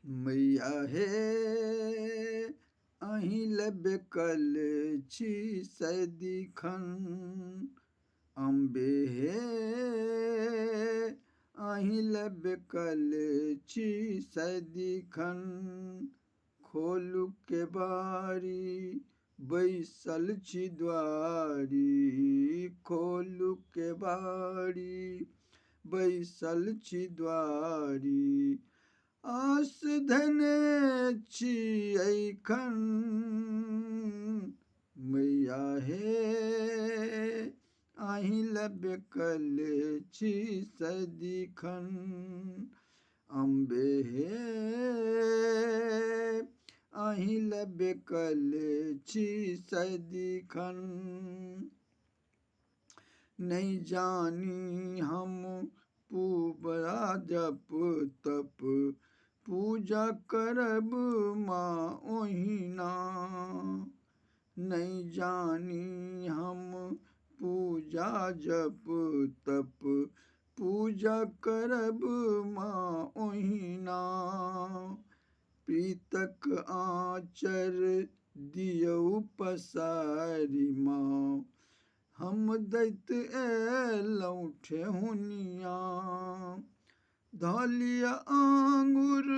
मैया हे अहिले बेकल छी सदिखन अम्बे हे अहिले बेकल छी सदिखन खोलू के बारी बैसल छी द्वारी खोलू के बारी बैसल छी द्वारी आस धने छी एखन मैया हे अहिले बेकल छी सदिखन अम्बे हे अहिले बेकल छी सदिखन नहीं जानी हम पूबरा जप तप पूजा करब माँ ओहिना नहीं जानी हम पूजा जप तप पूजा करब माँ ओहिना प्रीतक आँचर दियौ पसारी माँ हम दैत एलौं ठेहुनिया धलिया आंगुर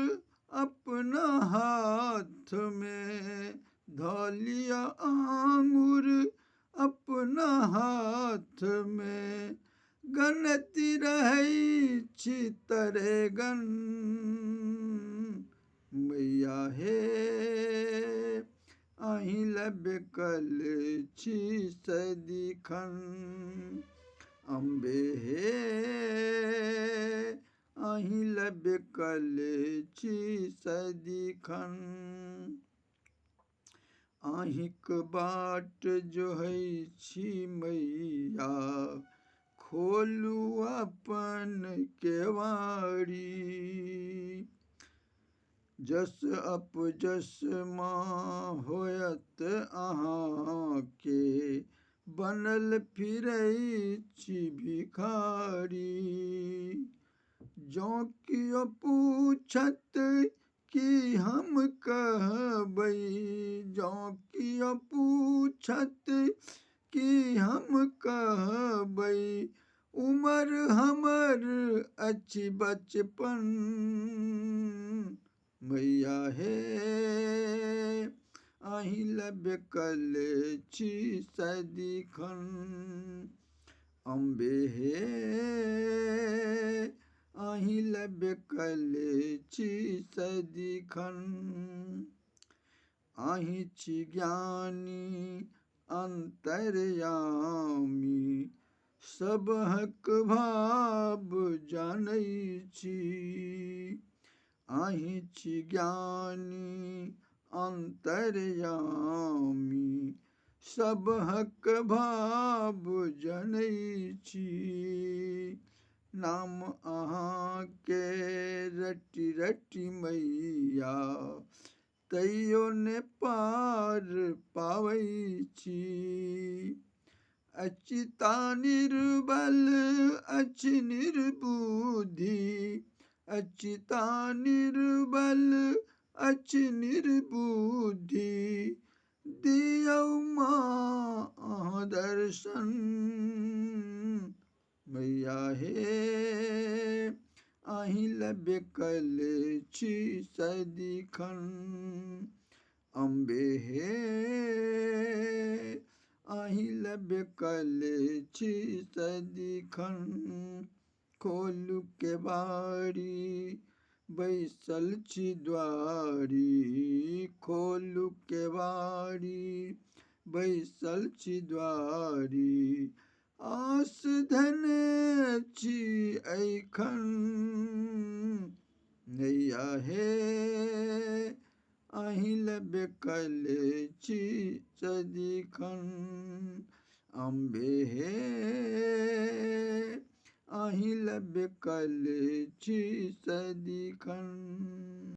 अपना हाथ में धलिया आंगुर अपना हाथ में गनती रहै छी तरेगन मैया हे अहिले बेकल छी सदिखन अम्बे हे अहिले बेकल छी सदिखन अहिंक बाट जोहै छी मैया खोलू अपन केवाड़ी जस अपजस माँ होयत अहाँके बनल फिरै छी भिखारी जँ कियो पूछत कि हम कहबै जँ कियो पूछत कि हम कहबै उमर हमर अछि बचपन मैया हे अहिले बेकल छी सदिखन अम्बे हे अहिले बेकल छी सदिखन अहीं छी ज्ञानी अंतर्यामी सबहक भाव जानै छी अहीं छी ज्ञानी अंतर्यामी सबहक भाव जनै छी नाम अहाँके रटि रटि मैया तैयो ने पार पाबै छी अचिता निर्बल अछि निर्बुद्धि अचिता निर्बल अछि निर्बुद्धि दियौ माँ अहाँ दर्शन मैया हे अहिले बेकल छी सदिखन अम्बे हे अहिले बेकल छी सदिखन खोलू के बारी बैसल छी द्वारी खोलू के बारी बैसल छी द्वारी आस धने छी एखन नैया हे अहिले बेकल छी सदिखन अम्बे हे अहिले बेकल छी सदिखन।